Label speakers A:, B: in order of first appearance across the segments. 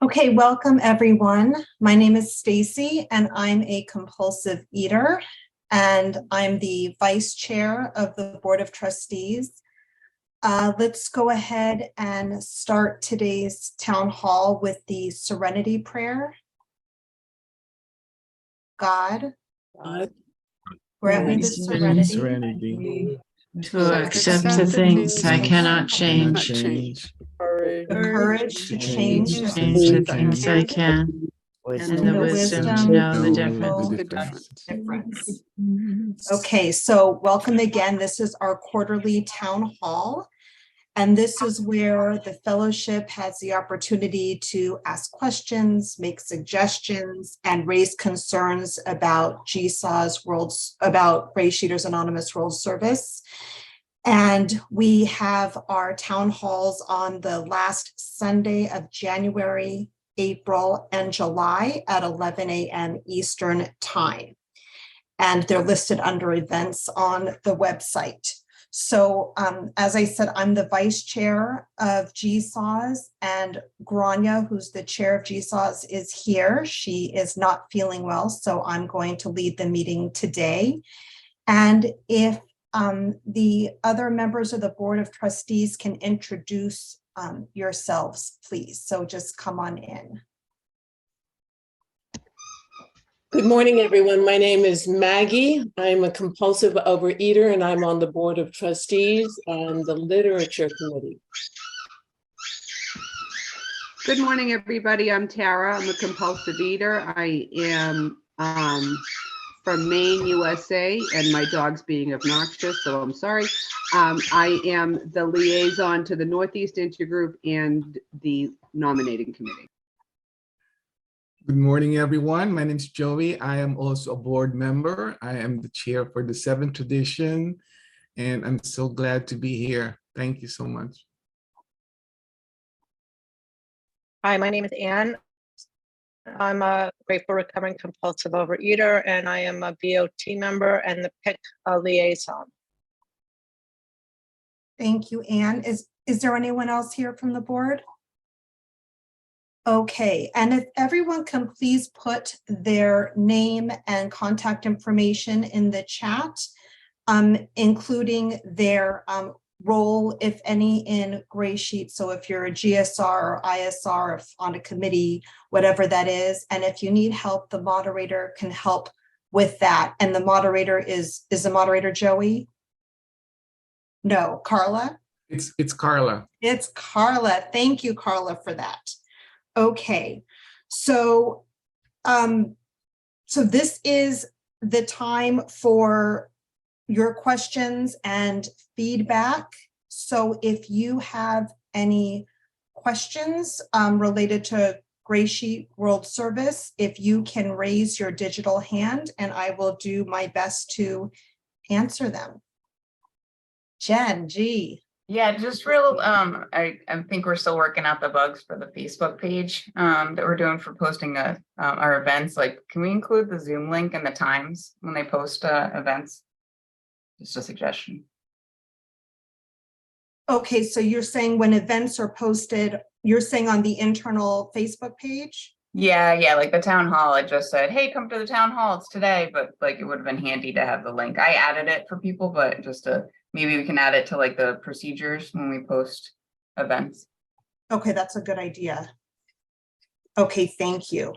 A: Okay, welcome everyone. My name is Stacy and I'm a compulsive eater and I'm the vice chair of the Board of Trustees. Let's go ahead and start today's town hall with the serenity prayer. God, grant me the serenity
B: to accept the things I cannot change,
A: the courage to change the
B: the things I can, and the wisdom to know the difference.
A: Okay, so welcome again. This is our quarterly town hall. And this is where the fellowship has the opportunity to ask questions, make suggestions, and raise concerns about GSA's about GreySheeters Anonymous World Service. And we have our town halls on the last Sunday of January, April, and July at 11 a.m. Eastern Time. And they're listed under events on the website. So as I said, I'm the vice chair of GSA's, and Grania, who's the chair of GSA's, is here. She is not feeling well, so I'm going to lead the meeting today. And if the other members of the Board of Trustees can introduce yourselves, please. So just come on in.
C: Good morning, everyone. My name is Maggie. I'm a compulsive overeater, and I'm on the Board of Trustees and the Literature Committee.
D: Good morning, everybody. I'm Tara. I'm a compulsive eater. I am from Maine, USA, and my dog's being obnoxious, so I'm sorry. I am the liaison to the Northeast Intergroup and the nominating committee.
E: Good morning, everyone. My name is Joey. I am also a board member. I am the chair for the 7th edition, and I'm so glad to be here. Thank you so much.
F: Hi, my name is Anne. I'm a grateful recovering compulsive overeater, and I am a BOT member and the PIC liaison.
A: Thank you, Anne. Is there anyone else here from the board? Okay, and if everyone can please put their name and contact information in the chat, including their role, if any, in GreySheet. So if you're a GSR or ISR, if on a committee, whatever that is, and if you need help, the moderator can help with that. And the moderator is the moderator Joey? No, Carla?
E: It's Carla.
A: It's Carla. Thank you, Carla, for that. Okay, so this is the time for your questions and feedback. So if you have any questions related to GreySheet World Service, if you can raise your digital hand, and I will do my best to answer them. Jen, G.
B: Yeah, just real, I think we're still working out the bugs for the Facebook page that we're doing for posting our events. Like, can we include the Zoom link and the times when they post events? Just a suggestion.
A: Okay, so you're saying when events are posted, you're saying on the internal Facebook page?
B: Yeah, like the town hall, I just said, hey, come to the town hall, it's today, but like it would have been handy to have the link. I added it for people, but just to maybe we can add it to like the procedures when we post events.
A: Okay, that's a good idea. Okay, thank you.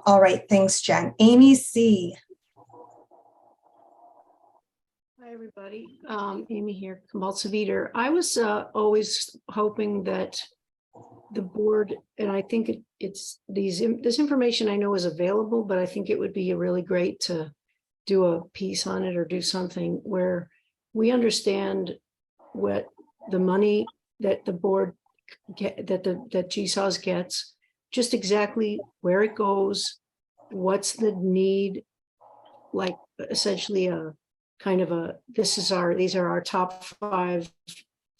A: All right, thanks, Jen. Amy C.
G: Hi, everybody. Amy here, compulsive eater. I was always hoping that the board, and I think it's this information I know is available, but I think it would be really great to do a piece on it or do something where we understand what the money that the board that GSA's gets, just exactly where it goes, what's the need, like essentially a kind of a, these are our top 5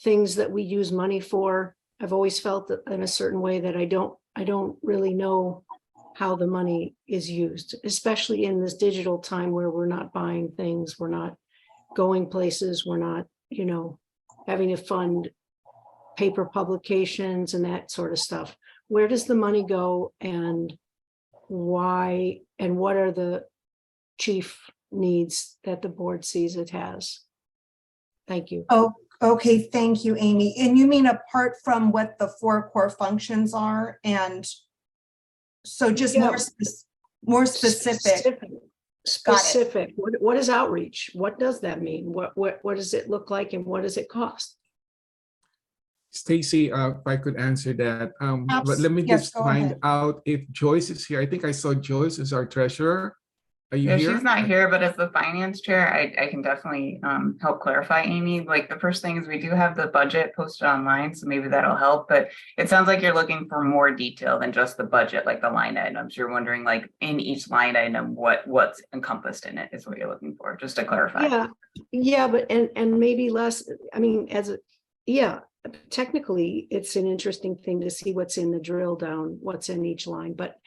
G: things that we use money for. I've always felt that in a certain way that I don't really know how the money is used, especially in this digital time where we're not buying things, we're not going places, we're not, having to fund paper publications and that sort of stuff. where does the money go and why, and what are the chief needs that the board sees it has? Thank you.
A: Oh, okay, thank you, Amy. And you mean apart from what the 4 core functions are? And so just
G: Yeah.
A: more specific.
G: Specific. What is outreach? What does that mean? What does it look like and what does it cost?
E: Stacy, if I could answer that. But let me
A: Yes,
E: just
A: go
E: find
A: ahead.
E: out if Joyce is here. I think I saw Joyce as our treasurer. Are you
B: Yeah,
E: here?
B: she's not here, but as the finance chair, I can definitely help clarify, Amy. Like the first thing is we do have the budget posted online, so maybe that'll help. But it sounds like you're looking for more detail than just the budget, like the line items. You're wondering, like in each line item, what's encompassed in it is what you're looking for, just to clarify.
G: Yeah, but and maybe less. I mean, technically, it's an interesting thing to see what's in the drill down, what's in each line, but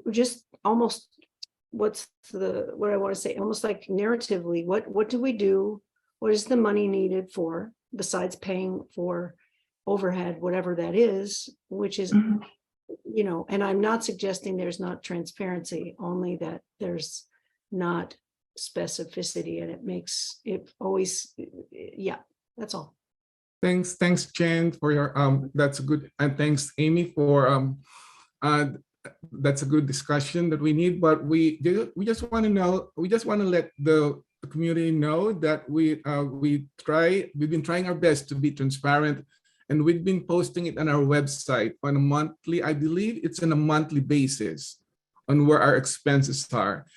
G: just almost. What I want to say, almost like narratively, what do we do? What is the money needed for, besides paying for overhead, whatever that is, which is, and I'm not suggesting there's not transparency, only that there's not specificity, and it makes it always, that's all.
E: Thanks, Jen, for your that's a good, and thanks, Amy, for that's a good discussion that we need. But we just want to know, we just want to let the community know that we've been trying our best to be transparent, and we've been posting it on our website on a monthly, I believe it's on a monthly basis, on where our expenses are,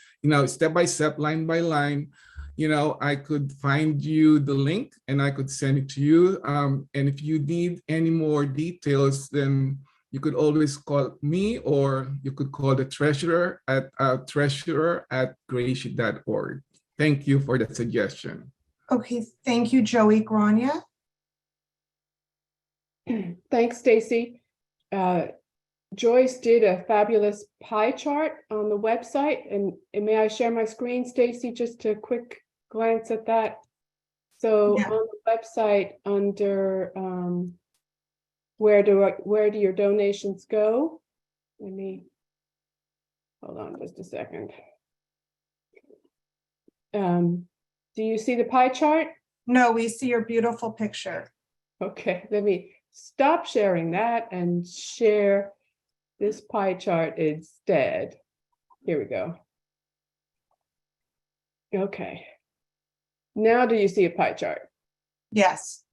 E: step by step, line by line. I could find you the link and I could send it to you. And if you need any more details, then you could always call me, or you could call the treasurer at GreySheet.org. Thank you for the suggestion.
A: Okay, thank you, Joey. Grania.
H: Thanks, Stacy. Joyce did a fabulous pie chart on the website, and may I share my screen, Stacy, just a quick glance at that. So on the website, under where do your donations go? Let me hold on just a second. Do you see the pie chart?
A: No, we see your beautiful picture.
H: Okay, let me stop sharing that and share this pie chart instead. Here we go. Okay. Now do you see a pie chart?
A: Yes.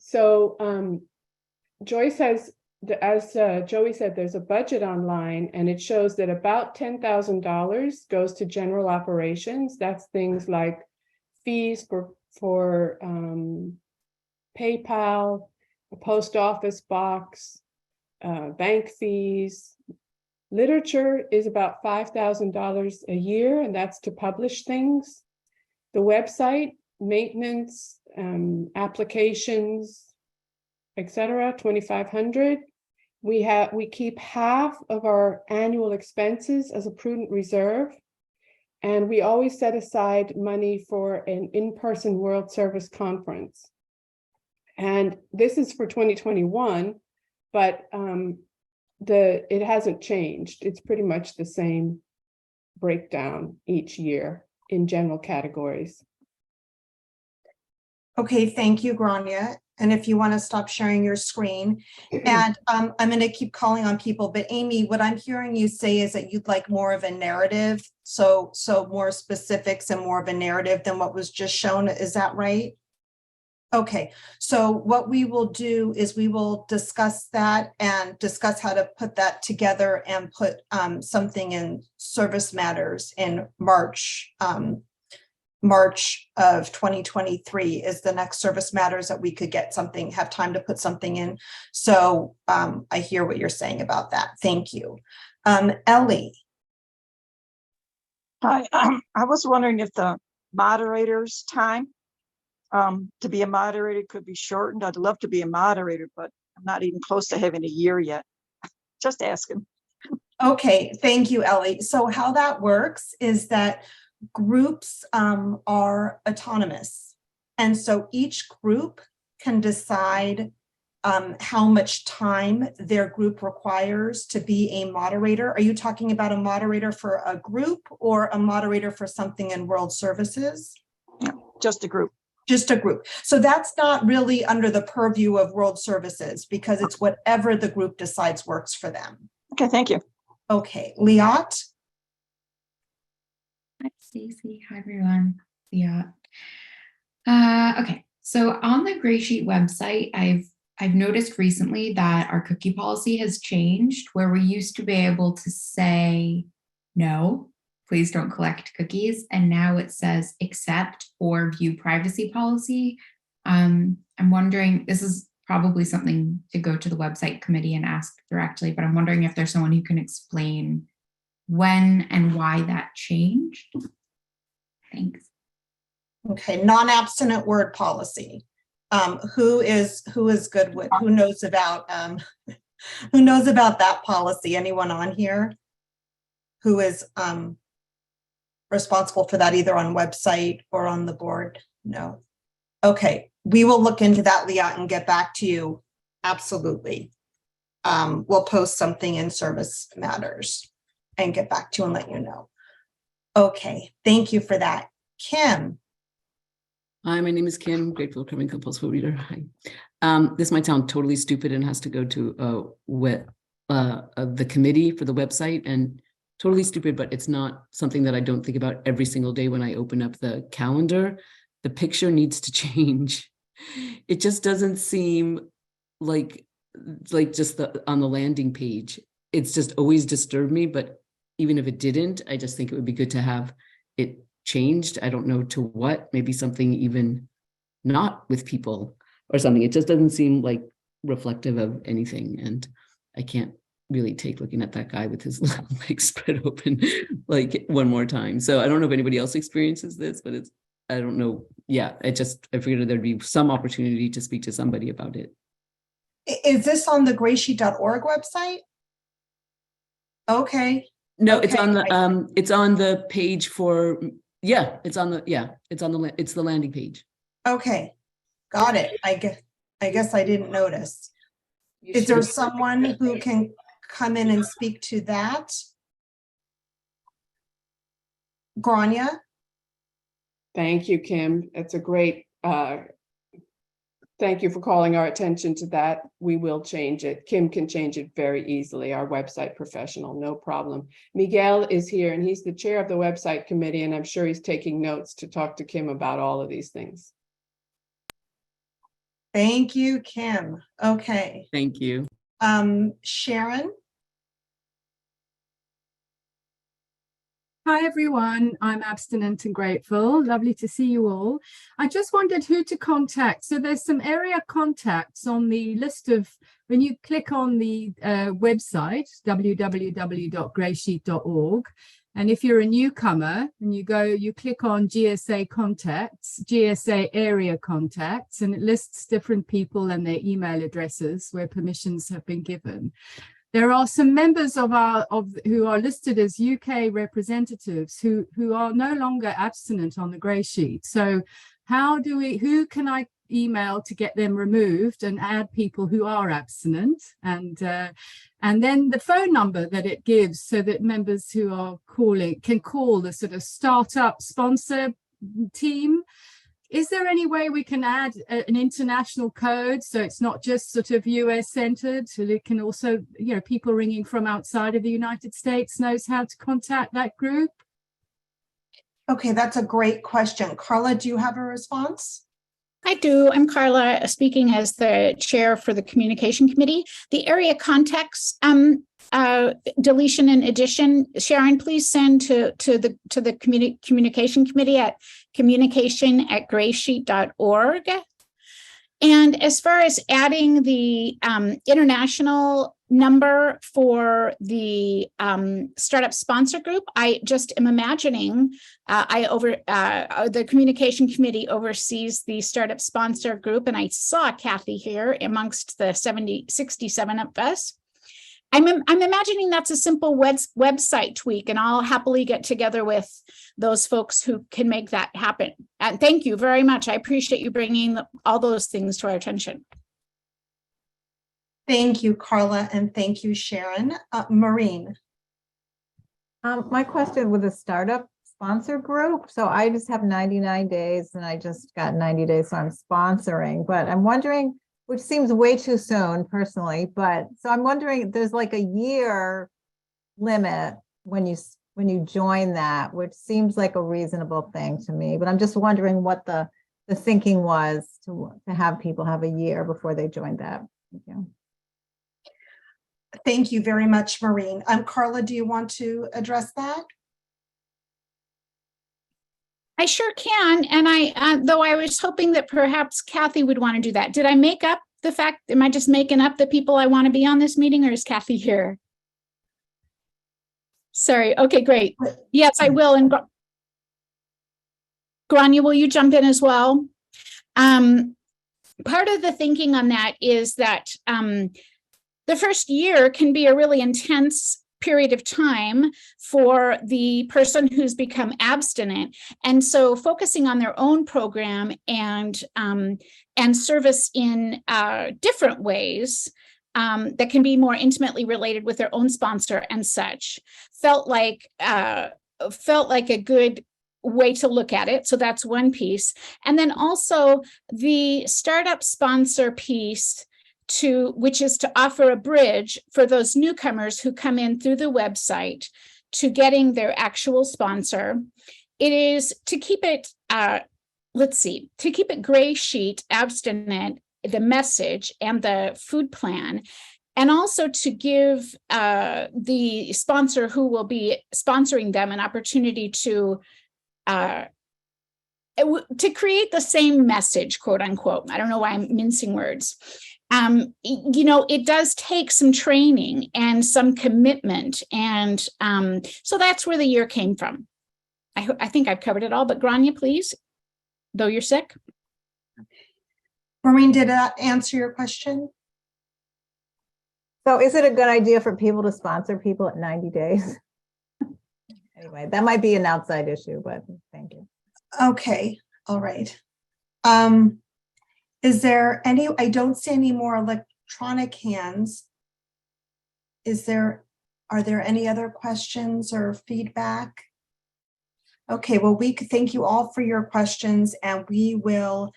H: So Joyce has, as Joey said, there's a budget online, and it shows that about $10,000 goes to general operations. That's things like fees for PayPal, a post office box, bank fees. Literature is about $5,000 a year, and that's to publish things. The website, maintenance, applications, etc., $2,500. We keep half of our annual expenses as a prudent reserve, and we always set aside money for an in-person World Service Conference. And this is for 2021, but it hasn't changed. It's pretty much the same breakdown each year in general categories.
A: Okay, thank you, Grania. And if you want to stop sharing your screen, and I'm going to keep calling on people, but Amy, what I'm hearing you say is that you'd like more of a narrative, so more specifics and more of a narrative than what was just shown. Is that right? Okay, so what we will do is we will discuss that and discuss how to put that together and put something in service matters in March of 2023 is the next service matters that we could have time to put something in. So I hear what you're saying about that. Thank you. Ellie.
I: Hi, I was wondering if the moderator's time to be a moderator could be shortened. I'd love to be a moderator, but I'm not even close to having a year yet. Just asking.
A: Okay, thank you, Ellie. So how that works is that groups are autonomous. And so each group can decide how much time their group requires to be a moderator. Are you talking about a moderator for a group or a moderator for something in World Services?
I: Just a group.
A: Just a group. So that's not really under the purview of World Services because it's whatever the group decides works for them.
I: Okay, thank you.
A: Okay, Liat.
J: Hi, Stacy. Hi, everyone. Yeah. Okay, so on the GreySheet website, I've noticed recently that our cookie policy has changed, where we used to be able to say, no, please don't collect cookies. And now it says accept or view privacy policy. I'm wondering, this is probably something to go to the website committee and ask directly, but I'm wondering if there's someone who can explain when and why that changed. Thanks.
A: Okay, non-abstinent word policy. Who is good with, who knows about that policy? Anyone on here who is responsible for that either on website or on the board? No. Okay, we will look into that, Liat, and get back to you. Absolutely. We'll post something in Service Matters and get back to you and let you know. Okay, thank you for that. Kim.
K: Hi, my name is Kim, grateful recovering compulsive reader. Hi. This might sound totally stupid and has to go to the committee for the website, and totally stupid, but it's not something that I don't think about every single day when I open up the calendar. The picture needs to change. It just doesn't seem like just on the landing page. It's just always disturbed me, but even if it didn't, I just think it would be good to have it changed. I don't know to what, maybe something even not with people or something. It just doesn't seem like reflective of anything. And I can't really take looking at that guy with his legs spread open like one more time. So I don't know if anybody else experiences this, but I don't know. Yeah, I figured there'd be some opportunity to speak to somebody about it.
A: Is this on the GreySheet.org website? Okay.
K: No,
A: okay.
K: It's on the page for, it's the landing page.
A: Okay, got it. I guess I didn't notice. Is there someone who can come in and speak to that? Grania?
H: Thank you, Kim. It's a great, thank you for calling our attention to that. We will change it. Kim can change it very easily, our website professional, no problem. Miguel is here and he's the chair of the website committee, and I'm sure he's taking notes to talk to Kim about all of these things.
A: Thank you, Kim. Okay.
K: Thank you.
A: Sharon?
L: Hi, everyone. I'm abstinent and grateful. Lovely to see you all. I just wondered who to contact. So there's some area contacts on the list of, when you click on the website, www.greysheet.org, and if you're a newcomer and you click on GSA contacts, GSA area contacts, and it lists different people and their email addresses where permissions have been given. There are some members who are listed as UK representatives who are no longer abstinent on the GreySheet. So who can I email to get them removed and add people who are abstinent? And then the phone number that it gives so that members who are calling can call the sort of startup sponsor team. Is there any way we can add an international code so it's not just sort of US centered, so it can also, people ringing from outside of the United States knows how to contact that group?
A: Okay, that's a great question. Carla, do you have a response?
M: I do. I'm Carla, speaking as the chair for the communication committee. The area contacts deletion and addition, Sharon, please send to the communication committee at communication@greysheet.org. And as far as adding the international number for the startup sponsor group, I just am imagining the communication committee oversees the startup sponsor group, and I saw Kathy here amongst the 67 of us. I'm imagining that's a simple website tweak, and I'll happily get together with those folks who can make that happen. And thank you very much. I appreciate you bringing all those things to our attention.
A: Thank you, Carla, and thank you, Sharon. Maureen.
N: My question with the startup sponsor group. So I just have 99 days and I just got 90 days, so I'm sponsoring, but I'm wondering, which seems way too soon personally, but so I'm wondering, there's like a year limit when you join that, which seems like a reasonable thing to me, but I'm just wondering what the thinking was to have people have a year before they joined that. Thank you.
A: Thank you very much, Maureen. Carla, do you want to address that?
M: I sure can. And though I was hoping that perhaps Kathy would want to do that. Did I make up the fact, am I just making up the people I want to be on this meeting, or is Kathy here? Sorry. Okay, great. Yes, I will. And Grania, will you jump in as well? Part of the thinking on that is that the first year can be a really intense period of time for the person who's become abstinent. And so focusing on their own program and service in different ways that can be more intimately related with their own sponsor and such felt like a good way to look at it. So that's one piece. And then also the startup sponsor piece, which is to offer a bridge for those newcomers who come in through the website to getting their actual sponsor. It is to keep it, to keep it gray sheet, abstinent, the message and the food plan, and also to give the sponsor who will be sponsoring them an opportunity to create the same message, quote unquote. I don't know why I'm mincing words. It does take some training and some commitment. And so that's where the year came from. I think I've covered it all, but Grania, please, though you're sick.
A: Maureen, did that answer your question?
N: So is it a good idea for people to sponsor people at 90 days? Anyway, that might be an outside issue, but thank you.
A: Okay, all right. Is there any, I don't see any more electronic hands. Are there any other questions or feedback? Okay, well, we thank you all for your questions, and we will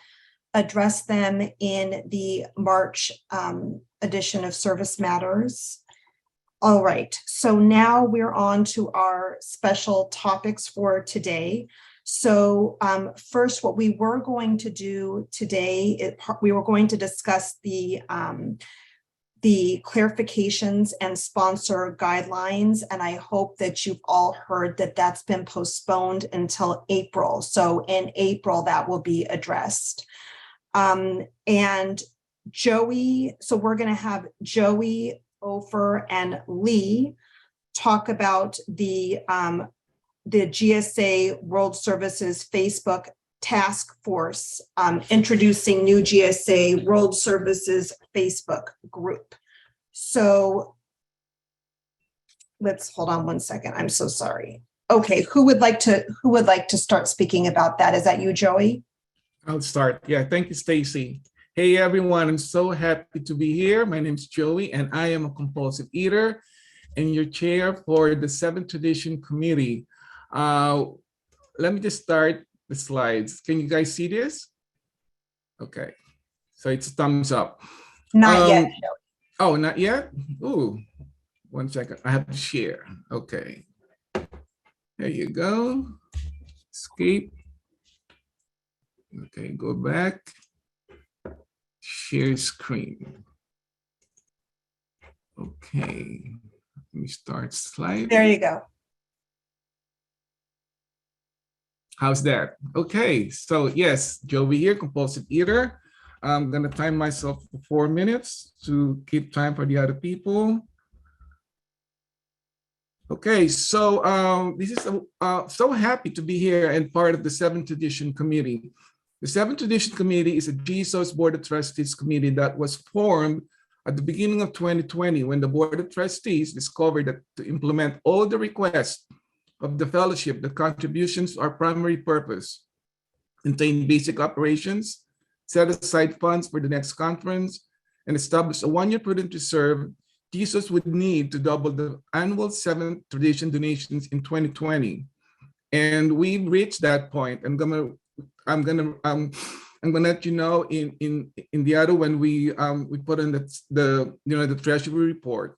A: address them in the March edition of Service Matters. All right, so now we're on to our special topics for today. So first, what we were going to do today, we were going to discuss the clarifications and sponsor guidelines, and I hope that you've all heard that that's been postponed until April. So in April, that will be addressed. And Joey, so we're going to have Joey, Ofer, and Lee talk about the GSA World Services Facebook Task Force, introducing new GSA World Services Facebook group. So let's hold on one second. I'm so sorry. Okay, who would like to start speaking about that? Is that you, Joey?
E: I'll start. Yeah, thank you, Stacy. Hey, everyone. I'm so happy to be here. My name is Joey, and I am a compulsive eater and your chair for the 7th edition committee. Let me just start the slides. Can you guys see this? Okay, so it's thumbs up.
A: Not yet.
E: Oh, not yet? Ooh, one second. I have to share. Okay. There you go. Escape. Okay, go back. Share screen. Okay, let me start slide.
A: There you go.
E: How's that? Okay, so yes, Joey here, compulsive eater. I'm gonna time myself for 4 minutes to keep time for the other people. Okay, so this is so happy to be here and part of the 7th edition committee. The 7th edition committee is a GSO's Board of Trustees committee that was formed at the beginning of 2020 when the Board of Trustees discovered that to implement all the requests of the fellowship, the contributions are primary purpose, maintain basic operations, set aside funds for the next conference, and establish a one-year prudent reserve, Jesus would need to double the annual seventh tradition donations in 2020. And we've reached that point. I'm gonna let you know in the other when we put in the treasury report.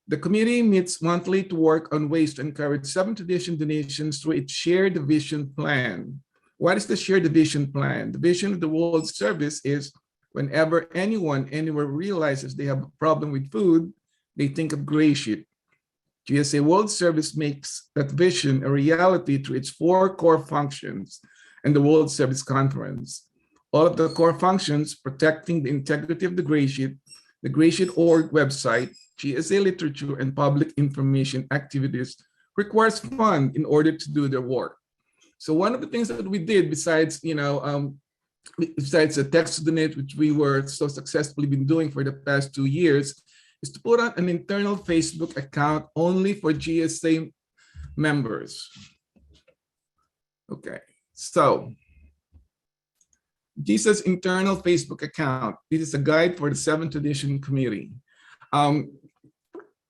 E: The committee meets monthly to work on ways to encourage seventh tradition donations through its shared division plan. What is the shared division plan? The vision of the World Service is whenever anyone anywhere realizes they have a problem with food, they think of GreySheet. GSA World Service makes that vision a reality through its 4 core functions and the World Service Conference. All of the core functions, protecting the integrity of the GreySheet.org website, GSA literature, and public information activities requires funds in order to do their work. So one of the things that we did besides the text to donate, which we were so successfully been doing for the past 2 years, is to put out an internal Facebook account only for GSA members. Okay, so Jesus' internal Facebook account. This is a guide for the 7th edition community.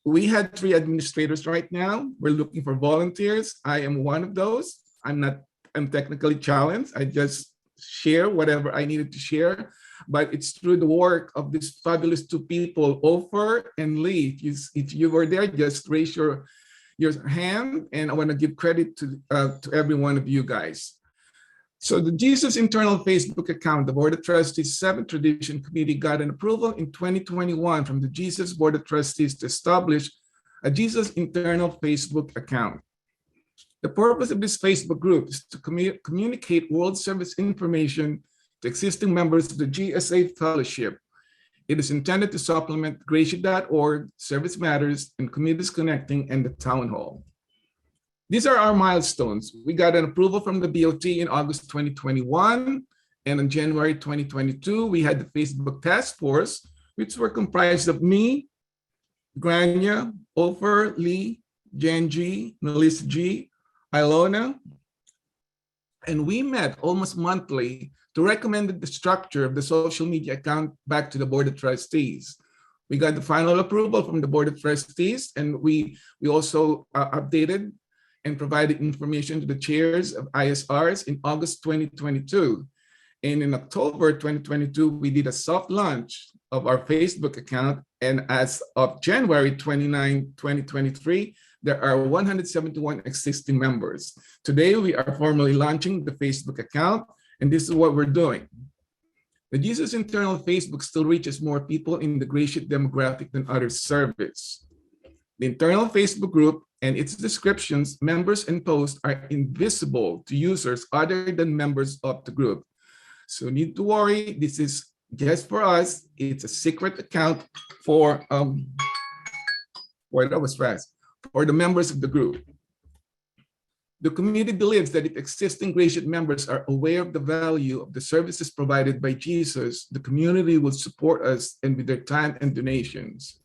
E: We had 3 administrators right now. We're looking for volunteers. I am one of those. I'm technically challenged. I just share whatever I needed to share, but it's through the work of these fabulous 2 people, Ofer and Lee. If you were there, just raise your hand, and I want to give credit to every one of you guys. So the Jesus internal Facebook account, the Board of Trustees 7th Tradition Committee got an approval in 2021 from the Jesus Board of Trustees to establish a Jesus internal Facebook account. The purpose of this Facebook group is to communicate World Service information to existing members of the GSA Fellowship. It is intended to supplement GreySheet.org, Service Matters, and Communities Connecting, and the Town Hall. These are our milestones. We got an approval from the BOT in August 2021, and in January 2022, we had the Facebook Task Force, which were comprised of me, Grania, Ofer, Lee, Jen G, Melissa G, Ilona, and we met almost monthly to recommend the structure of the social media account back to the Board of Trustees. We got the final approval from the Board of Trustees, and we also updated and provided information to the chairs of ISRs in August 2022. And in October 2022, we did a soft launch of our Facebook account. And as of January 29, 2023, there are 171 existing members. Today, we are formally launching the Facebook account, and this is what we're doing. The Jesus internal Facebook still reaches more people in the GreySheet demographic than other surveys. The internal Facebook group and its descriptions, members, and posts are invisible to users other than members of the group. So need to worry, this is just for us. It's a secret account for the members of the group. The community believes that if existing GreySheet members are aware of the value of the services provided by Jesus, the community will support us and with their time and donations.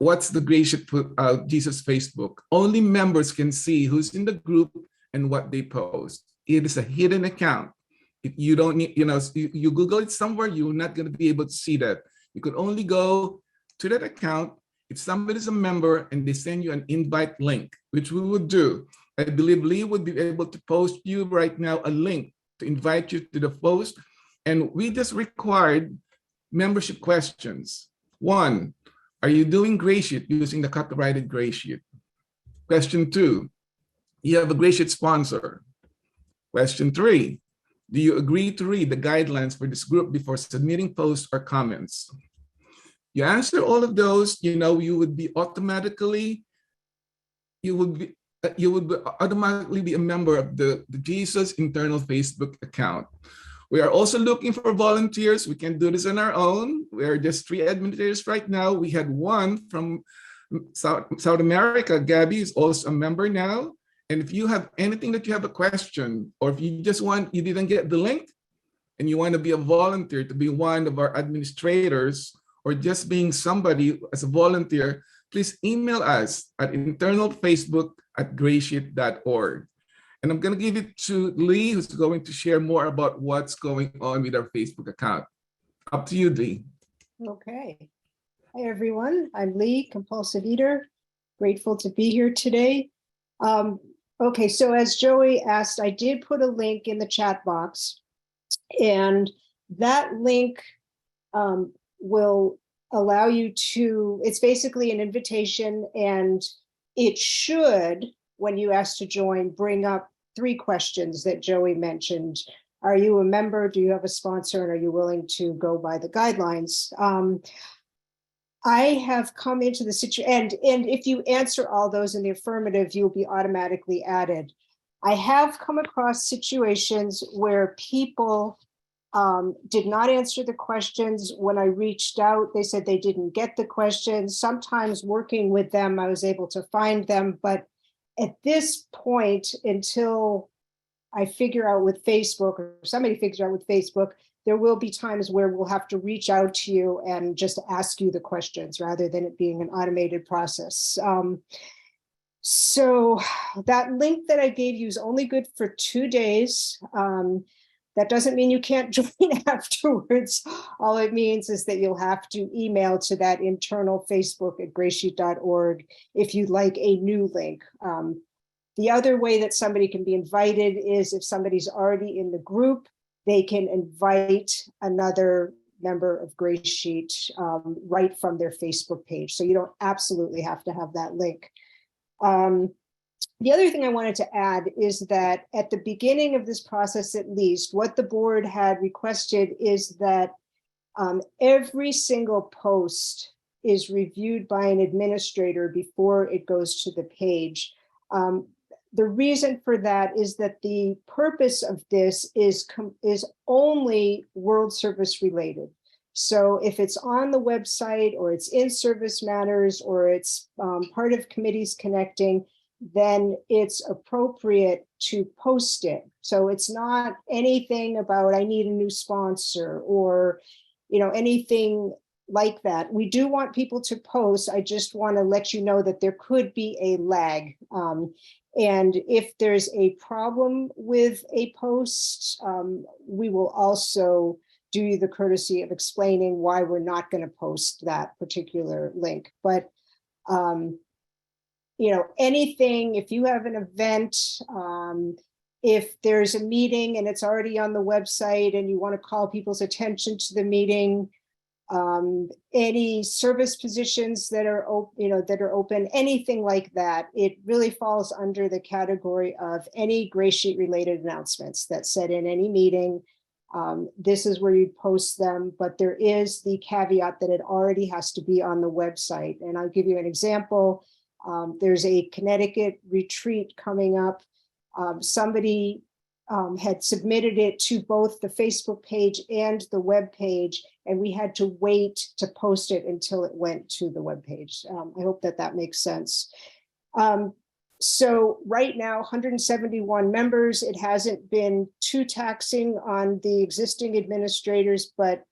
E: What's the GreySheet Jesus Facebook? Only members can see who's in the group and what they post. It is a hidden account. If you don't need, you Google it somewhere, you're not going to be able to see that. You could only go to that account if somebody's a member and they send you an invite link, which we would do. I believe Lee would be able to post you right now a link to invite you to the post. And we just required membership questions. 1, are you doing GreySheet using the copyrighted GreySheet? Question 2, you have a GreySheet sponsor. Question 3, do you agree to read the guidelines for this group before submitting posts or comments? You answer all of those, you would automatically be a member of the Jesus internal Facebook account. We are also looking for volunteers. We can do this on our own. We are just 3 administrators right now. We had 1 from South America. Gabby is also a member now. And if you have anything that you have a question, or if you didn't get the link and you want to be a volunteer to be one of our administrators, or just being somebody as a volunteer, please email us at internalfacebook@greysheet.org. And I'm going to give it to Lee, who's going to share more about what's going on with our Facebook account. Up to you, Lee.
O: Okay. Hi, everyone. I'm Lee, compulsive eater. Grateful to be here today. Okay, so as Joey asked, I did put a link in the chat box, and that link will allow you to, it's basically an invitation, and it should, when you ask to join, bring up 3 questions that Joey mentioned. Are you a member? Do you have a sponsor? And are you willing to go by the guidelines? I have come into the situation, and if you answer all those in the affirmative, you'll be automatically added. I have come across situations where people did not answer the questions. When I reached out, they said they didn't get the questions. Sometimes working with them, I was able to find them. But at this point, until I figure out with Facebook, or somebody figures out with Facebook, there will be times where we'll have to reach out to you and just ask you the questions rather than it being an automated process. So that link that I gave you is only good for 2 days. That doesn't mean you can't join afterwards. All it means is that you'll have to email to that internal Facebook at greysheet.org if you'd like a new link. The other way that somebody can be invited is if somebody's already in the group, they can invite another member of GreySheet right from their Facebook page. So you don't absolutely have to have that link. The other thing I wanted to add is that at the beginning of this process, at least, what the board had requested is that every single post is reviewed by an administrator before it goes to the page. The reason for that is that the purpose of this is only World Service related. So if it's on the website or it's in Service Matters or it's part of Committees Connecting, then it's appropriate to post it. So it's not anything about I need a new sponsor or anything like that. We do want people to post. I just want to let you know that there could be a lag. And if there's a problem with a post, we will also do you the courtesy of explaining why we're not going to post that particular link. But anything, if you have an event, if there's a meeting and it's already on the website and you want to call people's attention to the meeting, any service positions that are open, anything like that, it really falls under the category of any GreySheet related announcements that said in any meeting. This is where you post them, but there is the caveat that it already has to be on the website. And I'll give you an example. There's a Connecticut retreat coming up. Somebody had submitted it to both the Facebook page and the web page, and we had to wait to post it until it went to the web page. I hope that makes sense. So right now, 171 members. It hasn't been too taxing on the existing administrators, but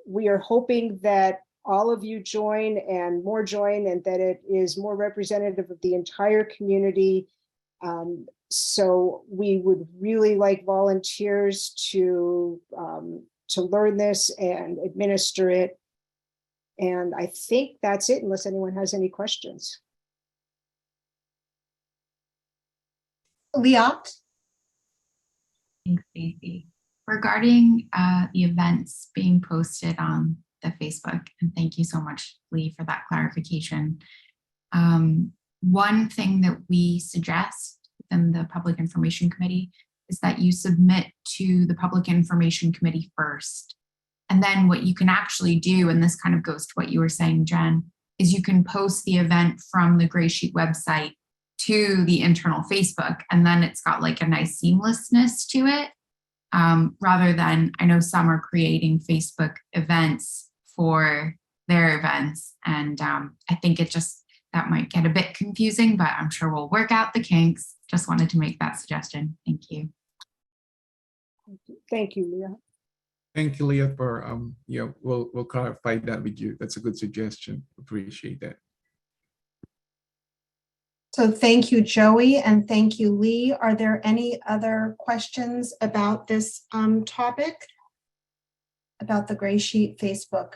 O: we are hoping that all of you join and that it is more representative of the entire community. So we would really like volunteers to learn this and administer it. And I think that's it, unless anyone has any questions.
A: Liat?
J: Thanks, Stacey. Regarding the events being posted on the Facebook, and thank you so much, Lee, for that clarification. One thing that we suggest within the Public Information Committee is that you submit to the Public Information Committee first. And then what you can actually do, and this kind of goes to what you were saying, Jen, is you can post the event from the GreySheet website to the internal Facebook, and then it's got like a nice seamlessness to it, rather than, I know some are creating Facebook events for their events, and I think that might get a bit confusing, but I'm sure we'll work out the kinks. Just wanted to make that suggestion. Thank you.
O: Thank you, Leah.
E: Thank you, Leah, for we'll clarify that with you. That's a good suggestion. Appreciate that.
A: So thank you, Joey, and thank you, Lee. Are there any other questions about this topic? about the Gray Sheet Facebook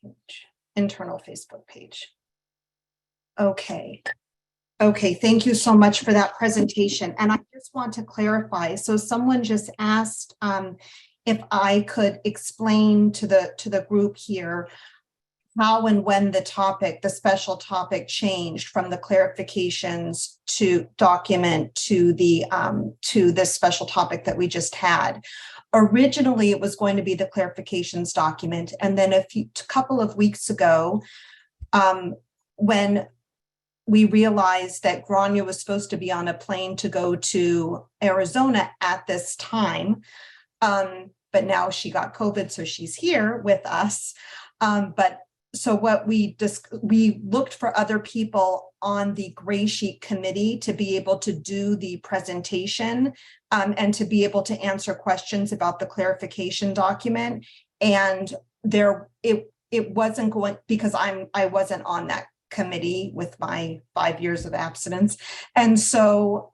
A: page, internal Facebook page. Okay. Okay, thank you so much for that presentation. And I just want to clarify. So someone just asked if I could explain to the group here how and when the special topic changed from the clarifications to document to this special topic that we just had. Originally, it was going to be the clarifications document. And then a couple of weeks ago, when we realized that Grania was supposed to be on a plane to go to Arizona at this time, but now she got COVID, so she's here with us. So what we looked for other people on the Gray Sheet committee to be able to do the presentation and to be able to answer questions about the clarification document. And it wasn't going, because I wasn't on that committee with my 5 years of abstinence. And so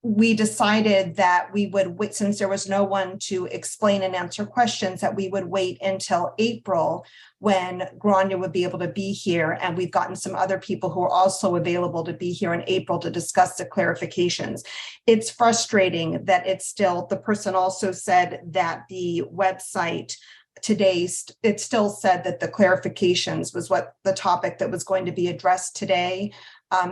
A: we decided that we would wait, since there was no one to explain and answer questions, that we would wait until April when Grania would be able to be here. And we've gotten some other people who are also available to be here in April to discuss the clarifications. It's frustrating that it's still, the person also said that the website today, it still said that the clarifications was what the topic that was going to be addressed today.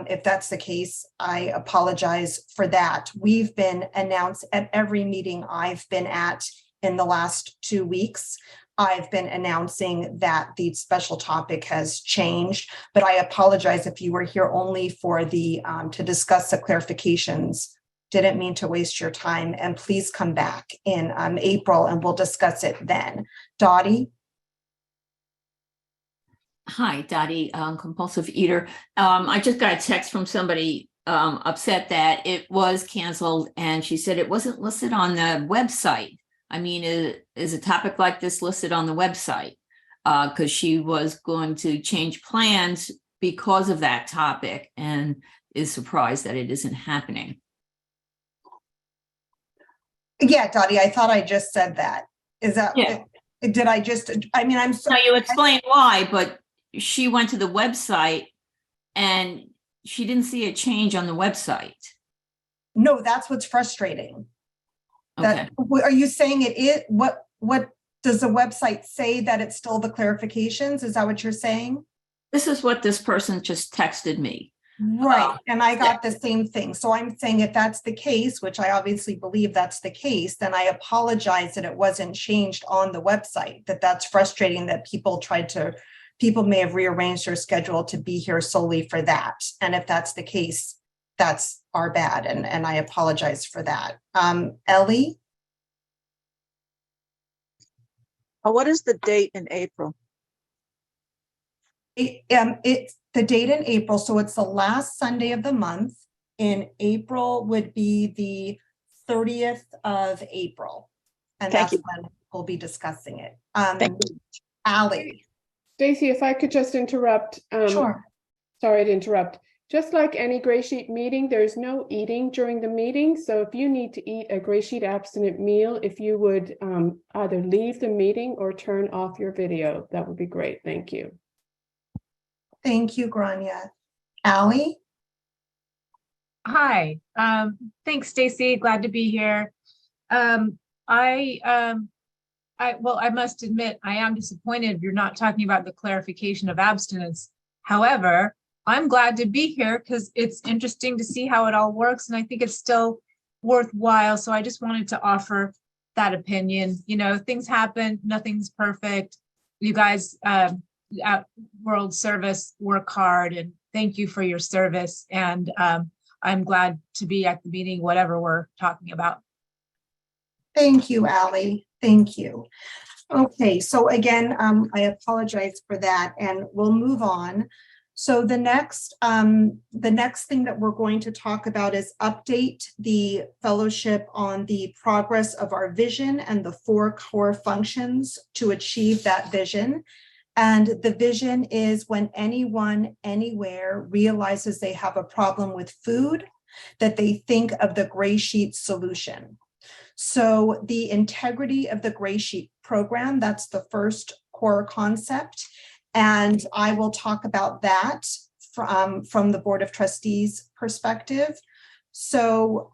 A: If that's the case, I apologize for that. We've been announced at every meeting I've been at in the last 2 weeks. I've been announcing that the special topic has changed, but I apologize if you were here only for the to discuss the clarifications. Didn't mean to waste your time, and please come back in April and we'll discuss it then. Dottie?
P: Hi, Dottie, compulsive eater. I just got a text from somebody upset that it was canceled, and she said it wasn't listed on the website. I mean, is a topic like this listed on the website? Because she was going to change plans because of that topic and is surprised that it isn't happening.
A: Yeah, Dottie, I thought I just said that. Is that,
P: yeah.
A: Did I just, I mean, I'm sorry.
P: No, you explained why, but she went to the website and she didn't see a change on the website.
A: No, that's what's frustrating.
P: Okay.
A: Are you saying it is, what does the website say that it's still the clarifications? Is that what you're saying?
P: This is what this person just texted me.
A: Right. And I got the same thing. So I'm saying if that's the case, which I obviously believe that's the case, then I apologize that it wasn't changed on the website, that's frustrating that people may have rearranged their schedule to be here solely for that. And if that's the case, that's our bad. And I apologize for that. Ellie?
I: What is the date in April?
A: It's the date in April, so it's the last Sunday of the month. In April would be the 30th of April, and that's when we'll be discussing it. Allie.
H: Stacy, if I could just interrupt.
A: Sure.
H: Sorry to interrupt. Just like any Gray Sheet meeting, there's no eating during the meeting. So if you need to eat a Gray Sheet abstinent meal, if you would either leave the meeting or turn off your video, that would be great. Thank you.
A: Thank you, Grania. Allie?
Q: Hi. Thanks, Stacy. Glad to be here. I must admit, I am disappointed you're not talking about the clarification of abstinence. However, I'm glad to be here because it's interesting to see how it all works, and I think it's still worthwhile. So I just wanted to offer that opinion. You know, things happen, nothing's perfect. You guys at World Service work hard, and thank you for your service. And I'm glad to be at the meeting, whatever we're talking about.
A: Thank you, Allie. Thank you. Okay, so again, I apologize for that, and we'll move on. So the next thing that we're going to talk about is update the fellowship on the progress of our vision and the 4 core functions to achieve that vision. And the vision is when anyone, anywhere realizes they have a problem with food, that they think of the Gray Sheet solution. So the integrity of the GreySheet program, that's the first core concept. And I will talk about that from the Board of Trustees perspective. So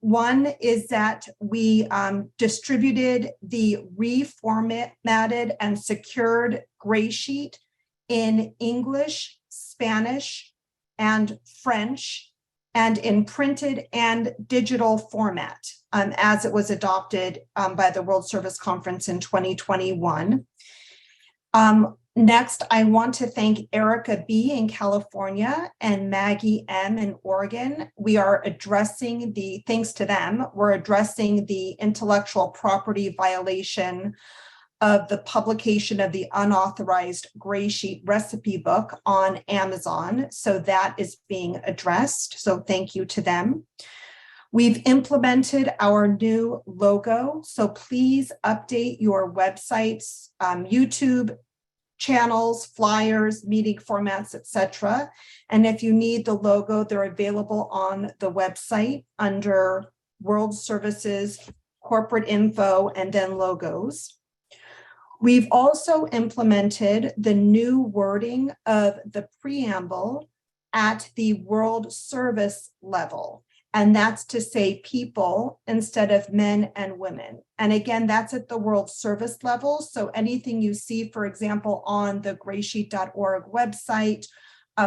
A: one is that we distributed the reformatted and secured GreySheet in English, Spanish, and French, and in printed and digital format, as it was adopted by the World Service Conference in 2021. Next, I want to thank Erica B. in California and Maggie M. in Oregon. We are addressing thanks to them, we're addressing the intellectual property violation of the publication of the unauthorized GreySheet recipe book on Amazon. So that is being addressed. So thank you to them. We've implemented our new logo. So please update your websites, YouTube channels, flyers, meeting formats, etc. And if you need the logo, they're available on the website under World Services, Corporate Info, and then logos. We've also implemented the new wording of the preamble at the World Service level. And that's to say people instead of men and women. And again, that's at the World Service level. So anything you see, for example, on the GreySheet.org website,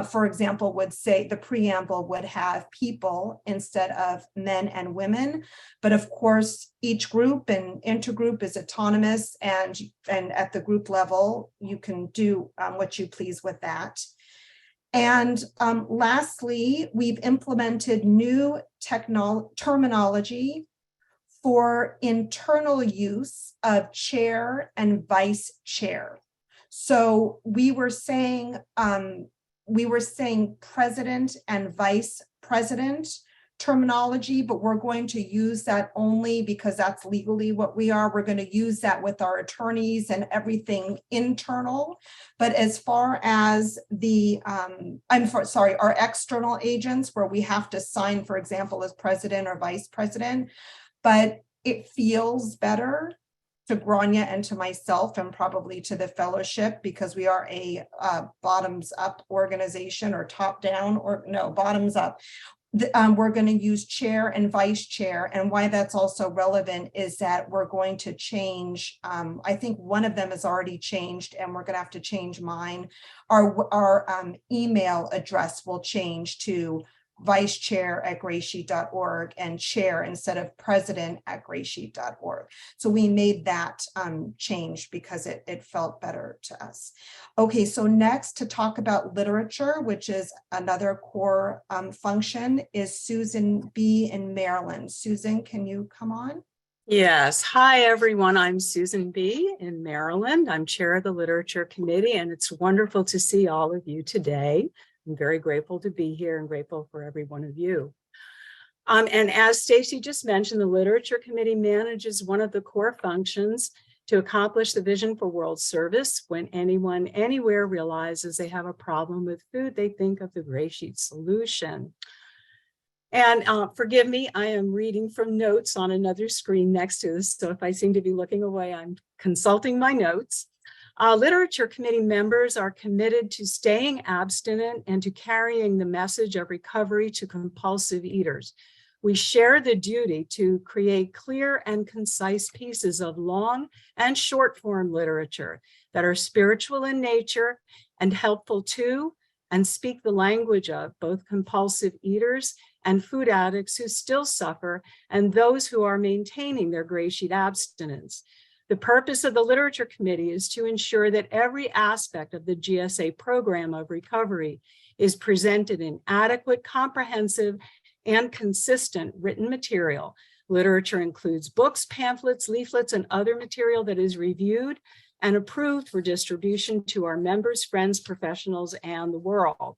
A: for example, would say the preamble would have people instead of men and women. But of course, each group and intergroup is autonomous, and at the group level, you can do what you please with that. And lastly, we've implemented new terminology for internal use of chair and vice chair. So we were saying president and vice president terminology, but we're going to use that only because that's legally what we are. We're going to use that with our attorneys and everything internal. But as far as our external agents, where we have to sign, for example, as president or vice president, but it feels better to Grania and to myself and probably to the fellowship, because we are a bottoms up organization, or top down, or no, bottoms up. We're going to use chair and vice chair. And why that's also relevant is that we're going to change, I think one of them has already changed, and we're going to have to change mine. Our email address will change to vice chair at GreySheet.org and chair instead of president at GreySheet.org. So we made that change because it felt better to us. Okay, so next to talk about literature, which is another core function, is Susan B. in Maryland. Susan, can you come on?
R: Yes. Hi, everyone. I'm Susan B. in Maryland. I'm chair of the Literature Committee, and it's wonderful to see all of you today. I'm very grateful to be here and grateful for every one of you. And as Stacy just mentioned, the Literature Committee manages one of the core functions to accomplish the vision for world service. When anyone anywhere realizes they have a problem with food, they think of the GreySheet solution. And forgive me, I am reading from notes on another screen next to this. So if I seem to be looking away, I'm consulting my notes. Literature Committee members are committed to staying abstinent and to carrying the message of recovery to compulsive eaters. We share the duty to create clear and concise pieces of long and short form literature that are spiritual in nature and helpful to and speak the language of both compulsive eaters and food addicts who still suffer and those who are maintaining their GreySheet abstinence. The purpose of the Literature Committee is to ensure that every aspect of the GSA program of recovery is presented in adequate, comprehensive, and consistent written material. Literature includes books, pamphlets, leaflets, and other material that is reviewed and approved for distribution to our members, friends, professionals, and the world.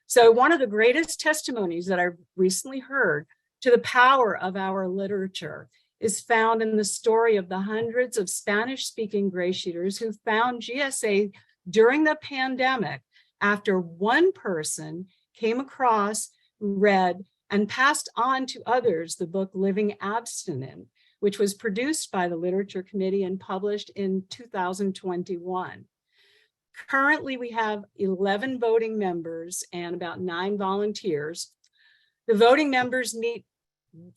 R: So one of the greatest testimonies that I've recently heard to the power of our literature is found in the story of the hundreds of Spanish-speaking GreySheeters who found GSA during the pandemic after one person came across, read, and passed on to others the book Living Abstinent, which was produced by the Literature Committee and published in 2021. Currently, we have 11 voting members and about 9 volunteers. The voting members meet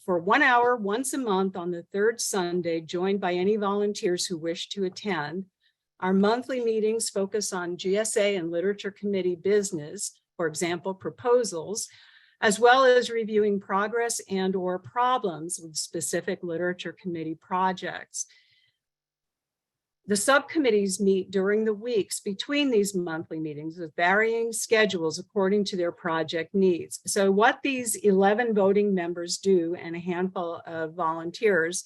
R: for 1 hour once a month on the third Sunday, joined by any volunteers who wish to attend. Our monthly meetings focus on GSA and Literature Committee business, for example, proposals, as well as reviewing progress and/or problems with specific Literature Committee projects. The subcommittees meet during the weeks between these monthly meetings with varying schedules according to their project needs. So what these 11 voting members do and a handful of volunteers,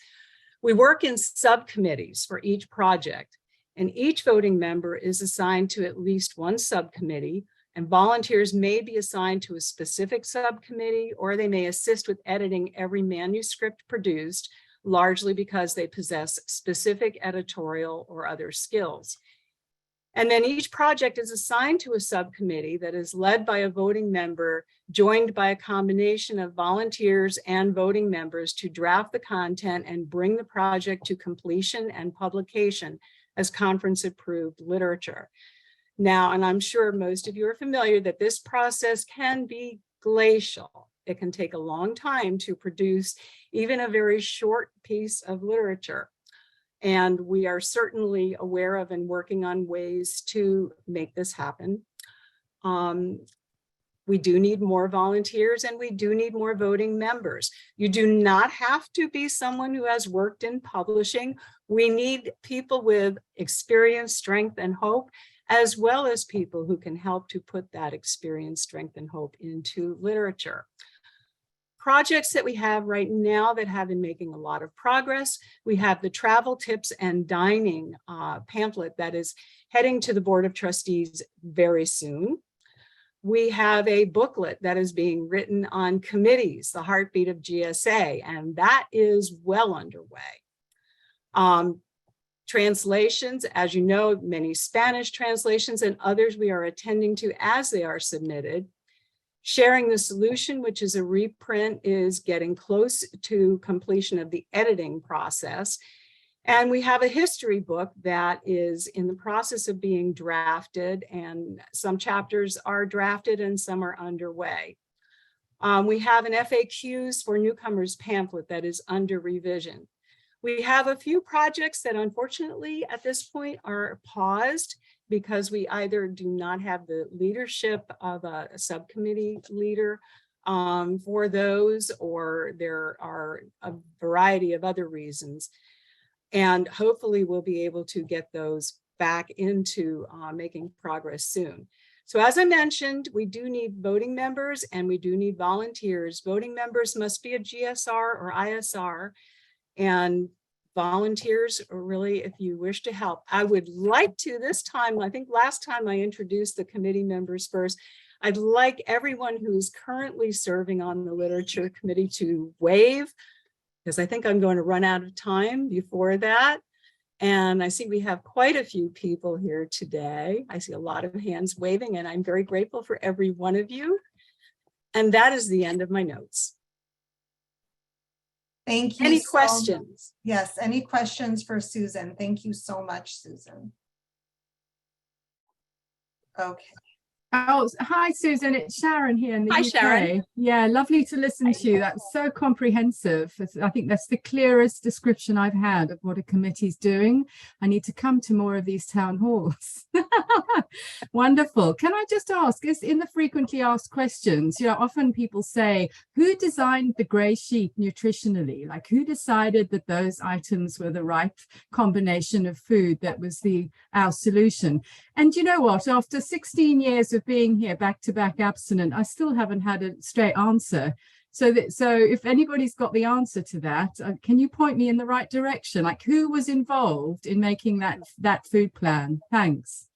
R: we work in subcommittees for each project, and each voting member is assigned to at least one subcommittee, and volunteers may be assigned to a specific subcommittee, or they may assist with editing every manuscript produced, largely because they possess specific editorial or other skills. And then each project is assigned to a subcommittee that is led by a voting member, joined by a combination of volunteers and voting members to draft the content and bring the project to completion and publication as conference-approved literature. Now, and I'm sure most of you are familiar that this process can be glacial. It can take a long time to produce even a very short piece of literature. And we are certainly aware of and working on ways to make this happen. We do need more volunteers and we do need more voting members. You do not have to be someone who has worked in publishing. We need people with experience, strength, and hope, as well as people who can help to put that experience, strength, and hope into literature. Projects that we have right now that have been making a lot of progress. We have the travel tips and dining pamphlet that is heading to the Board of Trustees very soon. We have a booklet that is being written on committees, the heartbeat of GSA, and that is well underway. Translations, as you know, many Spanish translations and others we are attending to as they are submitted. Sharing the Solution, which is a reprint, is getting close to completion of the editing process. And we have a history book that is in the process of being drafted, and some chapters are drafted and some are underway. We have an FAQs for newcomers pamphlet that is under revision. We have a few projects that unfortunately at this point are paused because we either do not have the leadership of a subcommittee leader for those, or there are a variety of other reasons. And hopefully we'll be able to get those back into making progress soon. So as I mentioned, we do need voting members and we do need volunteers. Voting members must be a GSR or ISR, and volunteers, or really if you wish to help. I would like to this time, I think last time I introduced the committee members first, I'd like everyone who's currently serving on the Literature Committee to wave, because I think I'm going to run out of time before that. And I see we have quite a few people here today. I see a lot of hands waving, and I'm very grateful for every one of you. And that is the end of my notes.
A: Thank you.
R: Any questions?
A: Yes, any questions for Susan? Thank you so much, Susan. Okay.
L: Oh, hi, Susan. It's Sharon here in the
P: Hi,
L: UK.
P: Sharon.
L: Yeah, lovely to listen to you. That's so comprehensive. I think that's the clearest description I've had of what a committee's doing. I need to come to more of these town halls. Wonderful. Can I just ask, is in the frequently asked questions, you know, often people say, who designed the grey sheet nutritionally? Like, who decided that those items were the right combination of food that was our solution? And you know what? After 16 years of being here back-to-back abstinent, I still haven't had a straight answer. So if anybody's got the answer to that, can you point me in the right direction? Like, who was involved in making that food plan? Thanks.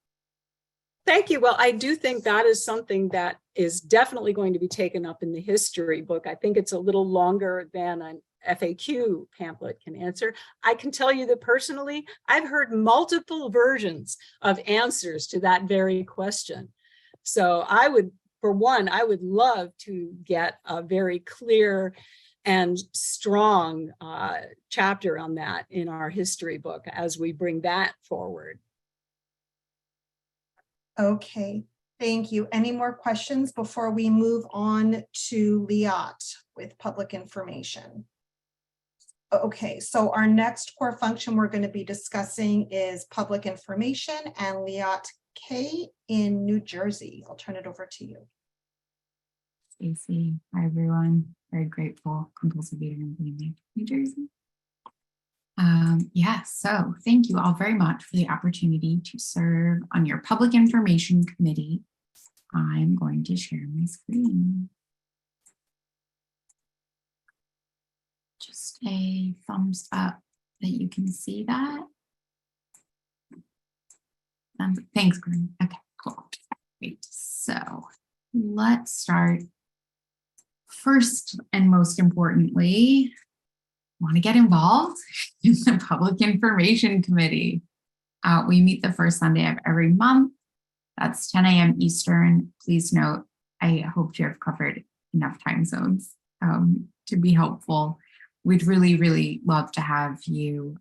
R: Thank you. Well, I do think that is something that is definitely going to be taken up in the history book. I think it's a little longer than an FAQ pamphlet can answer. I can tell you that personally, I've heard multiple versions of answers to that very question. So I would for one, I would love to get a very clear and strong chapter on that in our history book as we bring that forward.
A: Okay, thank you. Any more questions before we move on to Liat with public information? Okay, so our next core function we're going to be discussing is public information and Liat K in New Jersey. I'll turn it over to you.
J: Stacy, hi everyone. Very grateful, compulsive eater in New Jersey. So thank you all very much for the opportunity to serve on your public information committee. I'm going to share my screen. Just a thumbs up that you can see that. Thanks, Glenn. Okay, cool. Great. So let's start. First and most importantly, want to get involved in the Public Information Committee. We meet the first Sunday of every month. That's 10 a.m. Eastern. Please note, I hope to have covered enough time zones to be helpful. We'd really, really love to have you.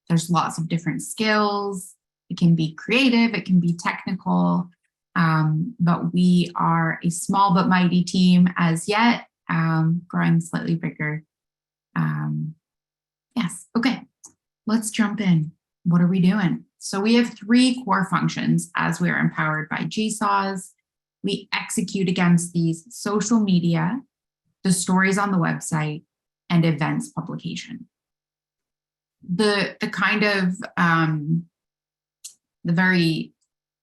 J: There's lots of different skills. It can be creative, it can be technical, but we are a small but mighty team as yet, growing slightly bigger. Yes, okay, let's jump in. What are we doing? So we have 3 core functions as we are empowered by GSAs. We execute against these: social media, the stories on the website, and events publication. The kind of, the very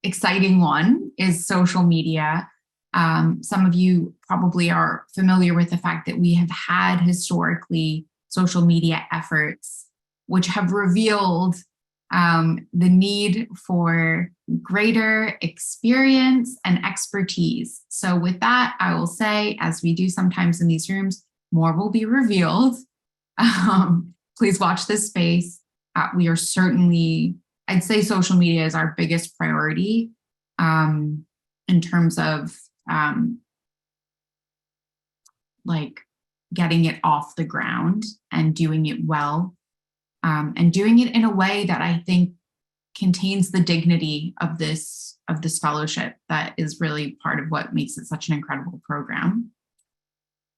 J: exciting one is social media. Some of you probably are familiar with the fact that we have had historically social media efforts which have revealed the need for greater experience and expertise. So with that, I will say, as we do sometimes in these rooms, more will be revealed. Please watch this space. We are certainly, I'd say social media is our biggest priority in terms of like getting it off the ground and doing it well, and doing it in a way that I think contains the dignity of this fellowship that is really part of what makes it such an incredible program.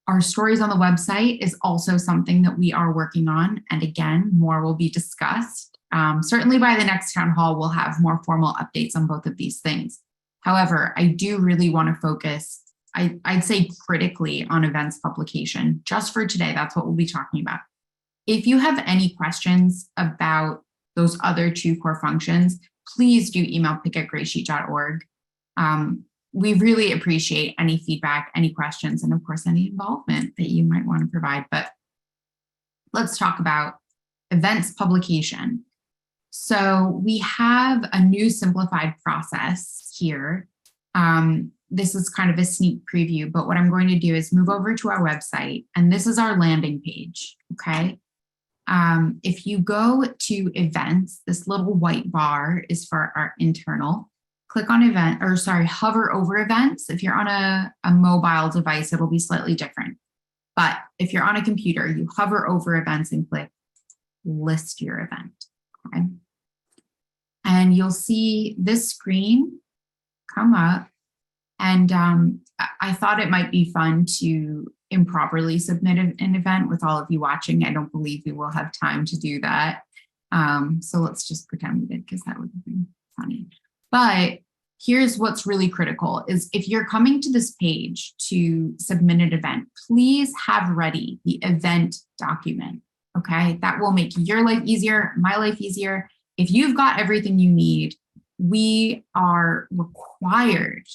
J: Our stories on the website is also something that we are working on. And again, more will be discussed. Certainly by the next town hall, we'll have more formal updates on both of these things. However, I do really want to focus, I'd say critically, on events publication. Just for today, that's what we'll be talking about. If you have any questions about those other 2 core functions, please do email pick@greysheet.org. We really appreciate any feedback, any questions, and of course, any involvement that you might want to provide. But let's talk about events publication. So we have a new simplified process here. This is kind of a sneak preview, but what I'm going to do is move over to our website, and this is our landing page, okay? If you go to events, this little white bar is for our internal. Click on event, or sorry, hover over events. If you're on a mobile device, it'll be slightly different. But if you're on a computer, you hover over events and click list your event, okay? And you'll see this screen come up. And I thought it might be fun to improperly submit an event with all of you watching. I don't believe we will have time to do that. So let's just pretend we did, because that would be funny. But here's what's really critical is if you're coming to this page to submit an event, please have ready the event document, okay? That will make your life easier, my life easier. If you've got everything you need, we are required,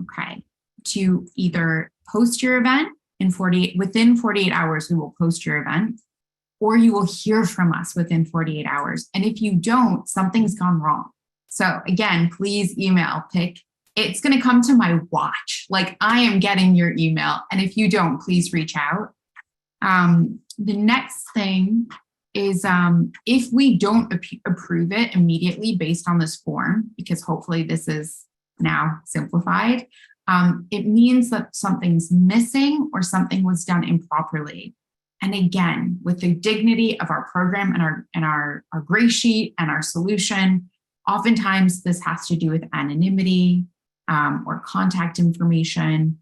J: okay, to either post your event within 48 hours, we will post your event, or you will hear from us within 48 hours. And if you don't, something's gone wrong. So again, please email pick. It's going to come to my watch. Like, I am getting your email. And if you don't, please reach out. The next thing is if we don't approve it immediately based on this form, because hopefully this is now simplified, it means that something's missing or something was done improperly. And again, with the dignity of our program and our gray sheet and our solution, oftentimes this has to do with anonymity or contact information,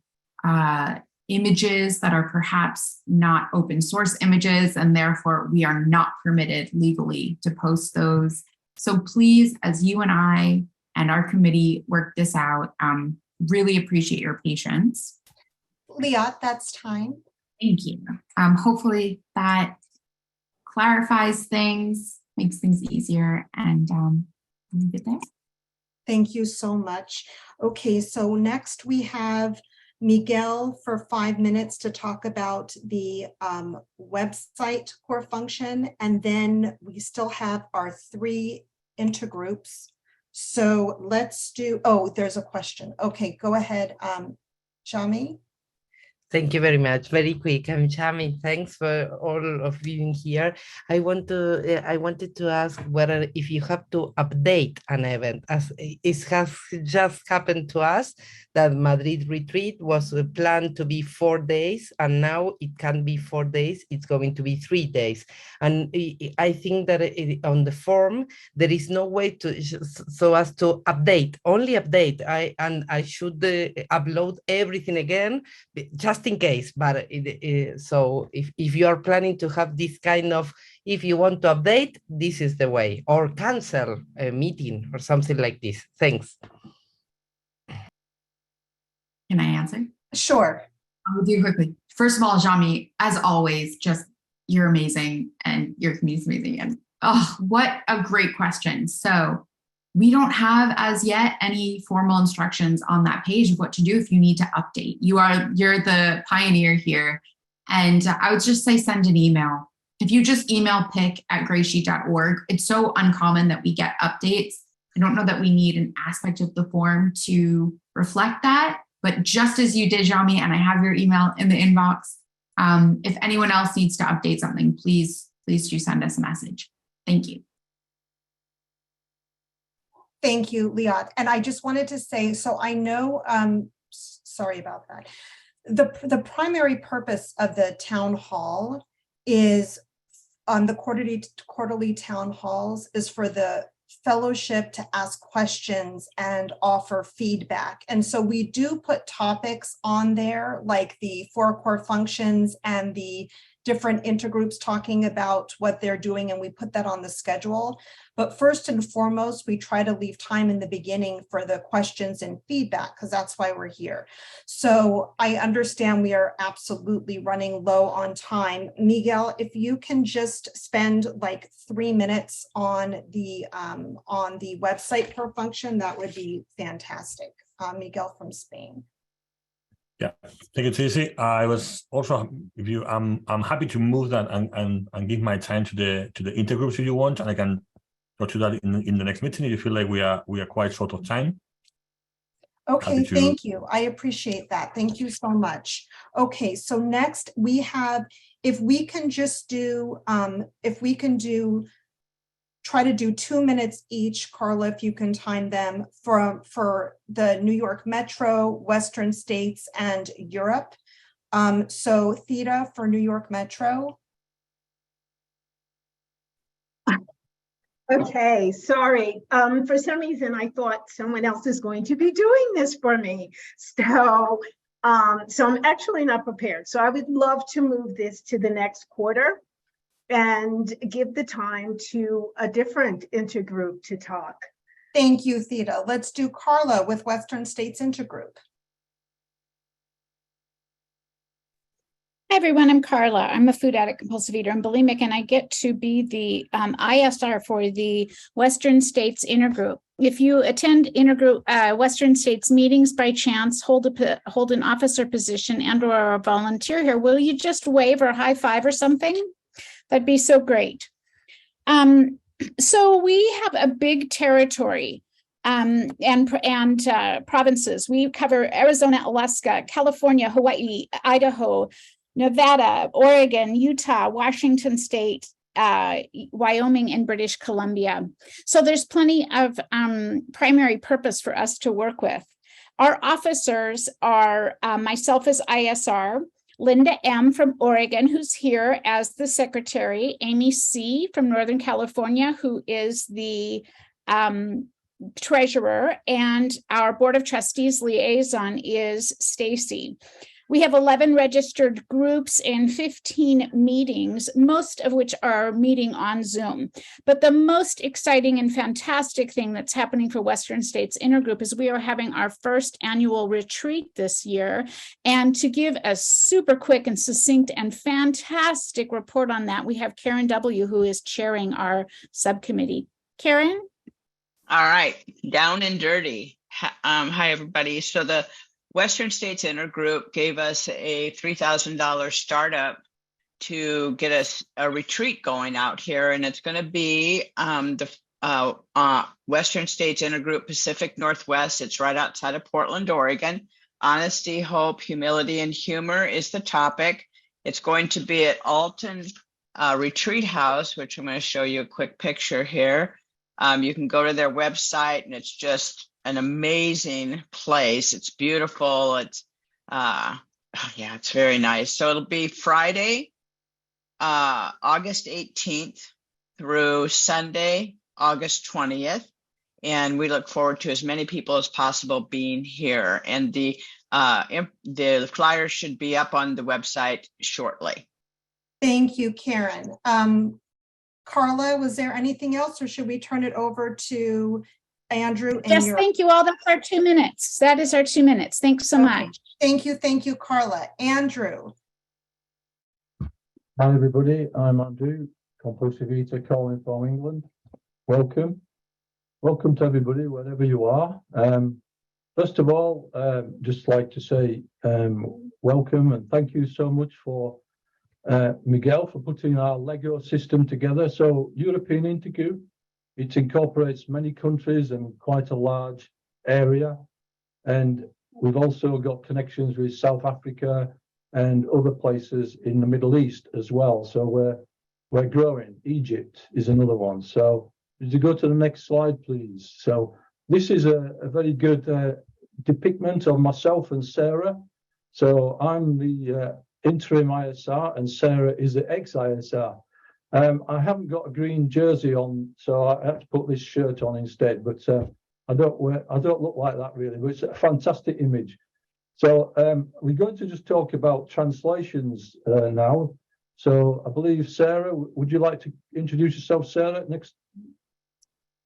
J: images that are perhaps not open source images, and therefore we are not permitted legally to post those. So please, as you and I and our committee work this out, really appreciate your patience.
A: Liat, that's time.
J: Thank you. Hopefully that clarifies things, makes things easier, and leave it there.
A: Thank you so much. Okay, so next we have Miguel for 5 minutes to talk about the website core function, and then we still have our 3 intergroups. So let's do, oh, there's a question. Okay, go ahead, Jami.
S: Thank you very much. Very quick. I'm Chami. Thanks for all of being here. I wanted to ask whether if you have to update an event, as it has just happened to us, that Madrid retreat was planned to be 4 days, and now it can be 4 days. It's going to be 3 days. And I think that on the form, there is no way to, so as to update, only update. I should upload everything again, just in case. But so if you are planning to have this kind of, if you want to update, this is the way, or cancel a meeting or something like this. Thanks.
J: Can I answer?
A: Sure.
J: I'll do quickly. First of all, Jami, as always, just you're amazing and your community's amazing. And oh, what a great question. So we don't have as yet any formal instructions on that page of what to do if you need to update. You're the pioneer here. And I would just say send an email. If you just email pick@greysheet.org, it's so uncommon that we get updates. I don't know that we need an aspect of the form to reflect that. But just as you did, Jami, and I have your email in the inbox, if anyone else needs to update something, please do send us a message. Thank you.
A: Thank you, Liat. And I just wanted to say, so I know, sorry about that. The primary purpose of the town hall is on the quarterly town halls is for the fellowship to ask questions and offer feedback. And so we do put topics on there, like the 4 core functions and the different intergroups talking about what they're doing, and we put that on the schedule. But first and foremost, we try to leave time in the beginning for the questions and feedback, because that's why we're here. So I understand we are absolutely running low on time. Miguel, if you can just spend like 3 minutes on the website per function, that would be fantastic. Miguel from Spain.
T: Yeah, thank you, Tracy. I was also, if you, I'm happy to move that and give my time to the intergroups if you want, and I can go to that in the next meeting if you feel like we are quite short of time.
A: Okay, thank you. I appreciate that. Thank you so much. Okay, so next we have, if we can just do, try to do 2 minutes each, Carla, if you can time them for the New York Metro, Western States, and Europe. So Theta for New York Metro.
U: Okay, sorry. For some reason, I thought someone else is going to be doing this for me. So I'm actually not prepared. So I would love to move this to the next quarter and give the time to a different intergroup to talk.
A: Thank you, Theta. Let's do Carla with Western States Intergroup.
M: Hi, everyone. I'm Carla. I'm a food addict, compulsive eater, and bulimic, and I get to be the ISR for the Western States Intergroup. If you attend intergroup Western States meetings by chance, hold an officer position and/or a volunteer here, will you just wave or high five or something? That'd be so great. So we have a big territory and provinces. We cover Arizona, Alaska, California, Hawaii, Idaho, Nevada, Oregon, Utah, Washington State, Wyoming, and British Columbia. So there's plenty of primary purpose for us to work with. Our officers are myself as ISR, Linda M. from Oregon, who's here as the secretary, Amy C. from Northern California, who is the treasurer, and our Board of Trustees liaison is Stacy. We have 11 registered groups and 15 meetings, most of which are meeting on Zoom. But the most exciting and fantastic thing that's happening for Western States Intergroup is we are having our first annual retreat this year. And to give a super quick and succinct and fantastic report on that, we have Karen W., who is chairing our subcommittee. Karen?
C: All right, down and dirty. Hi, everybody. So the Western States Intergroup gave us a $3,000 startup to get us a retreat going out here, and it's going to be the Western States Intergroup Pacific Northwest. It's right outside of Portland, Oregon. Honesty, hope, humility, and humor is the topic. It's going to be at Alton Retreat House, which I'm going to show you a quick picture here. You can go to their website, and it's just an amazing place. It's beautiful. It's yeah, it's very nice. So it'll be Friday, August 18th through Sunday, August 20th. And we look forward to as many people as possible being here. And the flyers should be up on the website shortly.
A: Thank you, Karen. Carla, was there anything else, or should we turn it over to Andrew? And
M: Yes, thank you all. That's our 2 minutes. That is our 2 minutes. Thanks so much.
A: Thank you, Carla. Andrew.
V: Hi, everybody. I'm Andrew, compulsive eater calling from England. Welcome. Welcome to everybody, wherever you are. First of all, just like to say welcome and thank you so much for Miguel for putting our Lego system together. So European Intergroup, it incorporates many countries and quite a large area. And we've also got connections with South Africa and other places in the Middle East as well. So we're growing. Egypt is another one. So would you go to the next slide, please? So this is a very good depiction of myself and Sarah. So I'm the interim ISR and Sarah is the ex-ISR. I haven't got a green jersey on, so I have to put this shirt on instead. But I don't look like that really, but it's a fantastic image. So we're going to just talk about translations now. So I believe Sarah, would you like to introduce yourself, Sarah? Next.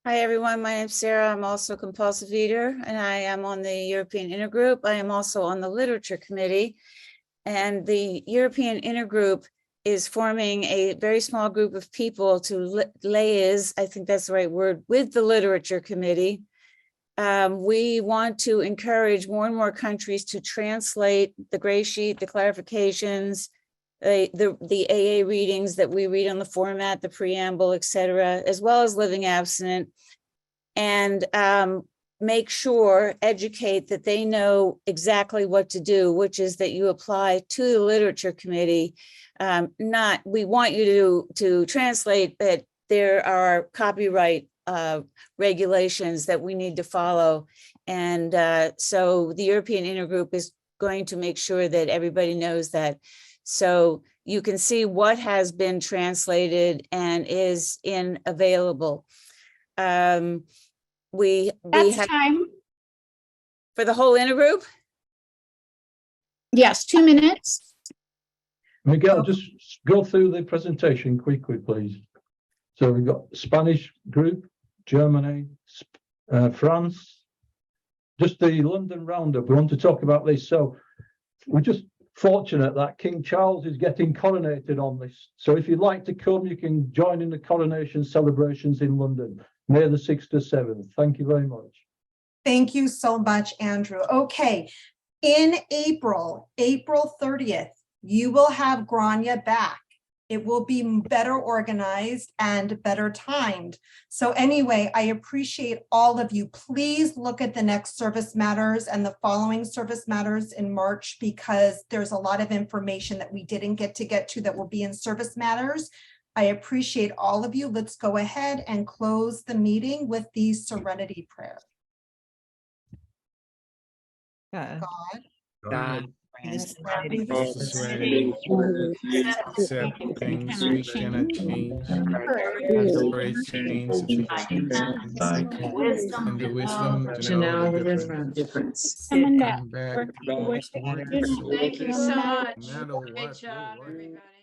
W: Hi, everyone. My name's Sarah. I'm also a compulsive eater, and I am on the European Intergroup. I am also on the Literature Committee. And the European Intergroup is forming a very small group of people to liaise, I think that's the right word, with the Literature Committee. We want to encourage more and more countries to translate the gray sheet, the clarifications, the AA readings that we read on the format, the preamble, etc., as well as living abstinent, and make sure, educate that they know exactly what to do, which is that you apply to the Literature Committee. We want you to translate, but there are copyright regulations that we need to follow. And so the European Intergroup is going to make sure that everybody knows that. So you can see what has been translated and is available. We have
M: time
W: for the whole intergroup.
M: Yes, 2 minutes.
V: Miguel, just go through the presentation quickly, please. So we've got Spanish group, Germany, France, just the London roundup. We want to talk about this. So we're just fortunate that King Charles is getting coronated on this. So if you'd like to come, you can join in the coronation celebrations in London, May the 6th to 7th. Thank you very much.
A: Thank you so much, Andrew. Okay, in April 30th, you will have Grania back. It will be better organized and better timed. So anyway, I appreciate all of you. Please look at the next service matters and the following service matters in March, because there's a lot of information that we didn't get to that will be in service matters. I appreciate all of you. Let's go ahead and close the meeting with the serenity prayer. God,
K: God.
A: and
K: Is
A: establish
K: society,
E: Accept things we cannot change, embrace change if we and the wisdom to know the difference.
M: Someone that
E: Come back
M: worked
E: to
M: with
E: the
M: the
E: work.
Q: Thank you so much.
E: No matter
Q: Great
E: what,
Q: job,
E: what.
Q: everybody.